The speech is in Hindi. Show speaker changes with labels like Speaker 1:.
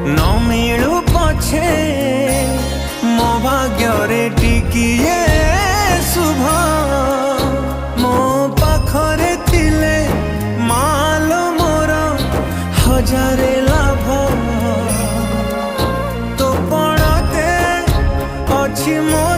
Speaker 1: न मिलू पछे मो भाग्य टिकिए शुभ मो पाखरे थिले मालो मोर हजारे लाभ तो पड़ते अच्छी मोर